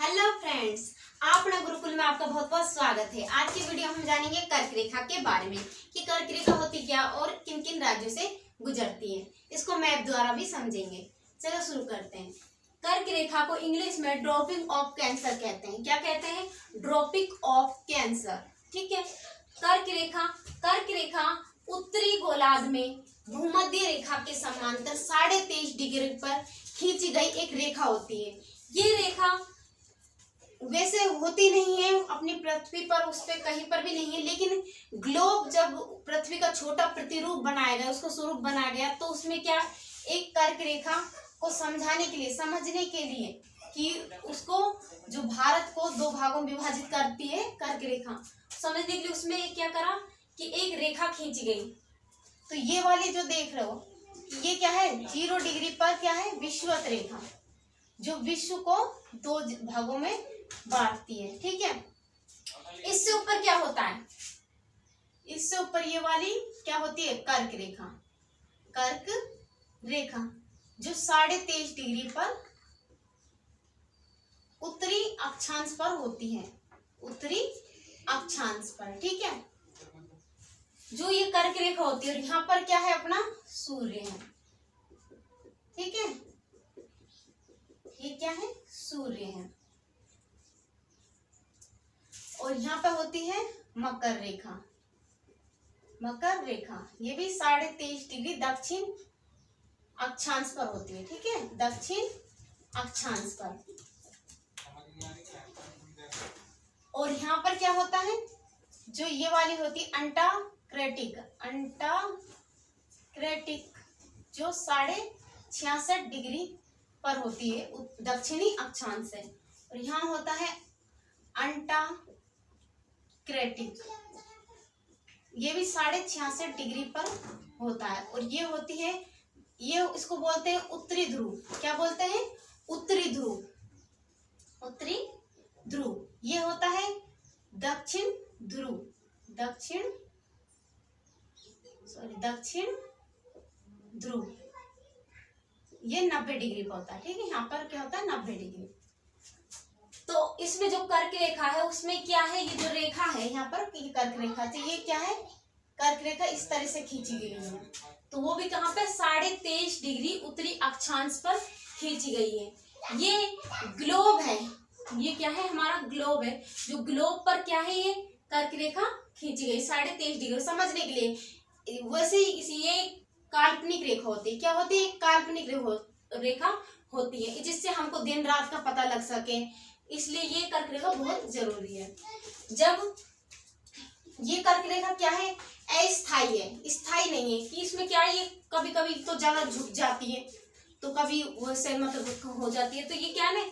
Hello friends, अपना गुरुकुल में आपका बहुत बहुत स्वागत है। आज की वीडियो हम जानेंगे कर्क रेखा के बारे में कि कर्क रेखा होती क्या और किन किन राज्यों से गुजरती है। इसको मैप द्वारा भी समझेंगे। चलो शुरू करते हैं। कर्क रेखा को इंग्लिश में ड्रॉपिंग ऑफ कैंसर कहते हैं। क्या कहते हैं? Dropping of cancer. ठीक है। कर्क रेखा उत्तरी गोलार्ध में भूमध्य रेखा के समांतर 23.5 डिग्री पर खींची गई एक रेखा होती है। ये रेखा वैसे होती नहीं है अपनी पृथ्वी पर, उस पे कहीं पर भी नहीं है, लेकिन ग्लोब जब पृथ्वी का छोटा प्रतिरूप बनाया गया, उसको स्वरूप बनाया गया, तो उसमें क्या एक कर्क रेखा को समझाने के लिए, समझने के लिए कि उसको जो भारत को दो भागों में विभाजित करती है कर्क रेखा, समझने के लिए उसमें क्या करा कि एक रेखा खींची गई। तो ये वाली जो देख रहे हो ये क्या है? 0 डिग्री पर क्या है? विषुवत रेखा, जो विश्व को दो भागों में बांटती है। ठीक है। इससे ऊपर क्या होता है? इससे ऊपर ये वाली क्या होती है? कर्क रेखा। कर्क रेखा जो 23.5 डिग्री पर उत्तरी अक्षांश पर होती है, उत्तरी अक्षांश पर। ठीक है। जो ये कर्क रेखा होती है और यहाँ पर क्या है? अपना सूर्य है। ठीक है। ये क्या है? सूर्य है। और यहाँ पे होती है मकर रेखा। मकर रेखा ये भी 23.5 डिग्री दक्षिण अक्षांश पर होती है। ठीक है। दक्षिण अक्षांश पर। और यहाँ पर क्या होता है? जो ये वाली होती है अंटार्कटिक, जो 66.5 डिग्री पर होती है दक्षिणी अक्षांश से। और यहाँ होता है अंटार्कटिक, ये भी 66.5 डिग्री पर होता है। और ये होती है, ये इसको बोलते हैं उत्तरी ध्रुव। क्या बोलते हैं? उत्तरी ध्रुव। उत्तरी ध्रुव ये होता है दक्षिण ध्रुव। दक्षिण ध्रुव ये 90 डिग्री पर होता है। ठीक है। यहाँ पर क्या होता है? 90 डिग्री। तो इसमें जो कर्क रेखा है उसमें क्या है? ये जो रेखा है यहाँ पर कर्क रेखा, तो ये क्या है? कर्क रेखा इस तरह से खींची गई है। तो वो भी कहाँ पे? 23.5 डिग्री उत्तरी अक्षांश पर खींची गई है। ये ग्लोब है। ये क्या है? हमारा ग्लोब है। जो ग्लोब पर क्या है? ये कर्क रेखा खींची गई 23.5 डिग्री। समझने के लिए वैसे ये काल्पनिक रेखा होती है। क्या होती है? काल्पनिक रेखा होती है, जिससे हमको दिन रात का पता लग सके, इसलिए ये कर्क रेखा बहुत जरूरी है। जब ये कर्क रेखा क्या है? अस्थायी है, स्थायी नहीं है कि इसमें क्या है, ये कभी कभी तो ज्यादा झुक जाती है तो कभी वैसे मतलब हो जाती है। तो ये क्या है,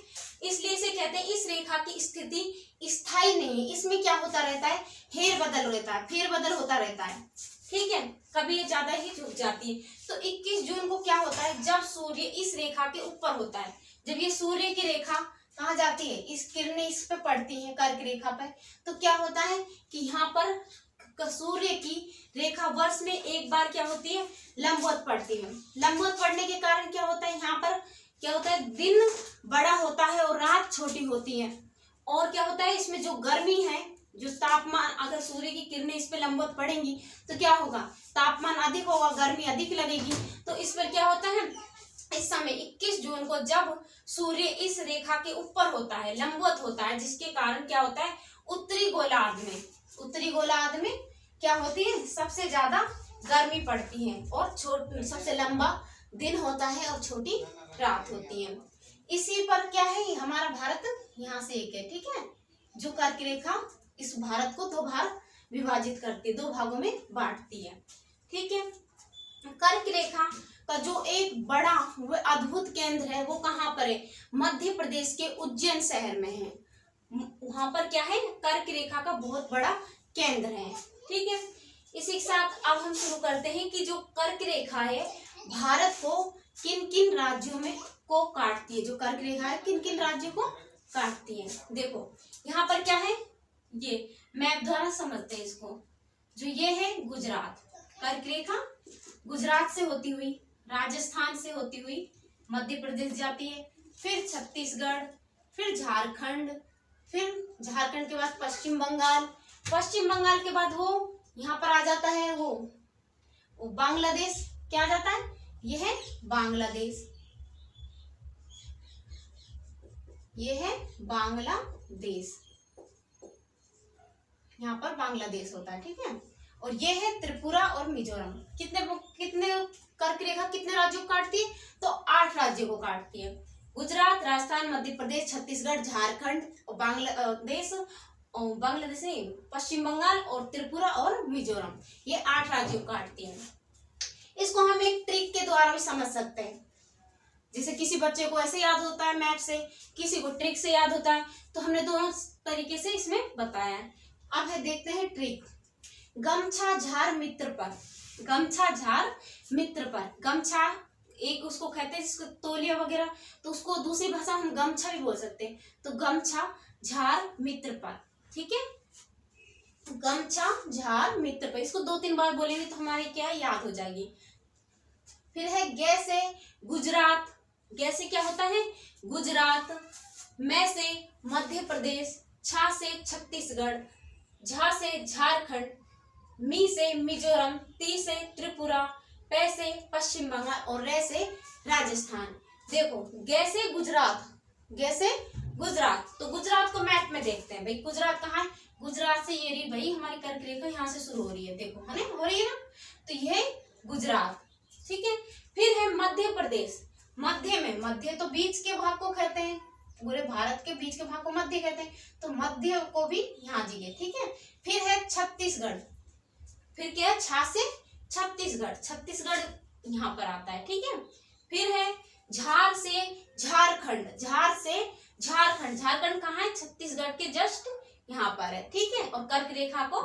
इसलिए इसे कहते हैं इस रेखा की स्थिति स्थायी नहीं है। इसमें क्या होता रहता है? फेरबदल होता रहता है। ठीक है। कभी ये ज्यादा ही झुक जाती है। तो 21 जून को क्या होता है? जब सूर्य इस रेखा के ऊपर होता है, जब ये सूर्य की रेखा कहाँ जाती है? इस किरणें इस पे पड़ती हैं कर्क रेखा पर, तो क्या होता है कि यहाँ पर सूर्य की रेखा वर्ष में एक बार क्या होती है? लंबवत पड़ती है। लंबवत पड़ने के कारण क्या होता है? यहाँ पर क्या होता है? दिन बड़ा होता है और रात छोटी होती है। और क्या होता है? इसमें जो गर्मी है, जो तापमान, अगर सूर्य की किरणें इस पे लंबवत पड़ेंगी तो क्या होगा? तापमान अधिक होगा, गर्मी अधिक लगेगी। तो इस पर क्या होता है? इस समय 21 जून को जब सूर्य इस रेखा के ऊपर होता है, लंबवत होता है, जिसके कारण क्या होता है? उत्तरी गोलार्ध में क्या होती है? सबसे ज्यादा गर्मी पड़ती है और सबसे लंबा दिन होता है और छोटी रात होती है। इसी पर क्या है? हमारा भारत यहाँ से एक है। ठीक है। जो कर्क रेखा इस भारत को दो भाग विभाजित करती है, दो भागों में बांटती है। ठीक है। कर्क रेखा का जो एक बड़ा अद्भुत केंद्र है वो कहाँ पर है? मध्य प्रदेश के उज्जैन शहर में है। वहां पर क्या है? कर्क रेखा का बहुत बड़ा केंद्र है। ठीक है। इसी के साथ अब हम शुरू करते हैं कि जो कर्क रेखा है भारत को किन किन राज्यों में को काटती है। जो कर्क रेखा है किन किन राज्यों को काटती है? देखो यहाँ पर क्या है? ये मैप द्वारा समझते हैं इसको। जो ये है गुजरात, कर्क रेखा गुजरात से होती हुई, राजस्थान से होती हुई मध्य प्रदेश जाती है, फिर छत्तीसगढ़, फिर झारखंड, फिर झारखंड के बाद पश्चिम बंगाल, पश्चिम बंगाल के बाद वो यहाँ पर आ जाता है वो बांग्लादेश। क्या आ जाता है? ये है बांग्लादेश, ये है बांग्लादेश, यहाँ पर बांग्लादेश होता है, ठीक है। और ये है त्रिपुरा और मिजोरम। कितने कितने कर्क रेखा कितने राज्यों को काटती है? तो 8 राज्यों को काटती है। गुजरात, राजस्थान, मध्य प्रदेश, छत्तीसगढ़, झारखंड और बांग्लादेश नहीं, पश्चिम बंगाल और त्रिपुरा और मिजोरम, ये 8 राज्यों को काटती है। इसको हम एक ट्रिक के द्वारा भी समझ सकते हैं। जैसे किसी बच्चे को ऐसे याद होता है मैप से, किसी को ट्रिक से याद होता है, तो हमने दोनों तरीके से इसमें बताया है। अब है देखते हैं ट्रिक। गमछा झार मित्र पर, गमछा झार मित्र पर, गमछा एक उसको कहते हैं जिसको तौलिया वगैरह, तो उसको दूसरी भाषा हम गमछा भी बोल सकते हैं। तो गमछा झार मित्र पर, ठीक है, गमछा झार मित्र पर, इसको 2-3 बार बोलेंगे तो हमारी क्या याद हो जाएगी। फिर है गे से गुजरात, गे से क्या होता है? गुजरात, मैं से मध्य प्रदेश, छा से छत्तीसगढ़, झा से झारखंड, मी से मिजोरम, ती से त्रिपुरा, पे से पश्चिम बंगाल और रे से राजस्थान। देखो गे से गुजरात, गे से गुजरात, तो गुजरात को मैप में देखते हैं भाई, गुजरात कहाँ है? गुजरात से ये रही भाई हमारी कर्क रेखा, यहाँ से शुरू हो रही है, देखो है ना, हो रही है ना, तो ये गुजरात, ठीक है। फिर है मध्य प्रदेश, मध्य में, मध्य तो बीच के भाग को कहते हैं, पूरे भारत के बीच के भाग को मध्य कहते हैं, तो मध्य को भी यहाँ दीजिए, ठीक है। फिर है छत्तीसगढ़, फिर क्या है? छा से छत्तीसगढ़, छत्तीसगढ़ यहाँ पर आता है, ठीक है। फिर है झार से झारखंड, झार से झारखंड, झारखंड कहाँ है? छत्तीसगढ़ के जस्ट यहाँ पर है, ठीक है, और कर्क रेखा को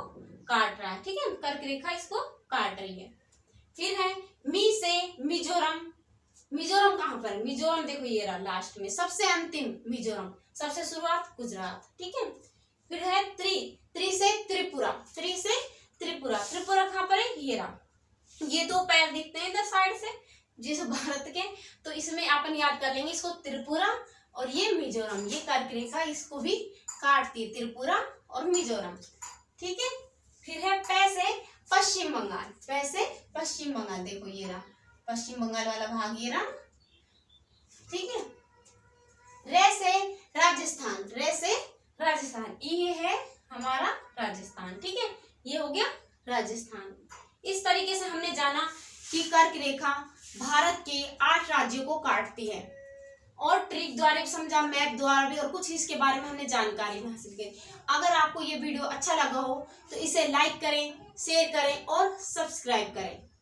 काट रहा है, ठीक है, कर्क रेखा इसको काट रही है। फिर है मी से मिजोरम, मिजोरम कहाँ पर है? मिजोरम देखो ये रहा लास्ट में, सबसे अंतिम मिजोरम, सबसे शुरुआत गुजरात, ठीक है। फिर है त्रि से त्रिपुरा, त्रि से त्रिपुरा, त्रिपुरा कहाँ पर है? ये रहा, ये 2 पैर दिखते हैं इधर साइड से जिस भारत के, तो इसमें अपन याद कर लेंगे इसको त्रिपुरा और ये मिजोरम, ये कर्क रेखा इसको भी काटती है, त्रिपुरा और मिजोरम, ठीक है। फिर है पे से पश्चिम बंगाल, पे से पश्चिम बंगाल, देखो ये रहा पश्चिम बंगाल वाला भाग, ये रहा, ठीक है। रे से राजस्थान, रे से राजस्थान, ये है हमारा राजस्थान, ठीक है, ये हो गया राजस्थान। इस तरीके से हमने जाना कि कर्क रेखा भारत के 8 राज्यों को काटती है, और ट्रिक द्वारा भी समझा, मैप द्वारा भी, और कुछ इसके बारे में हमने जानकारी भी हासिल की। अगर आपको ये वीडियो अच्छा लगा हो तो इसे लाइक करें, शेयर करें और सब्सक्राइब करें।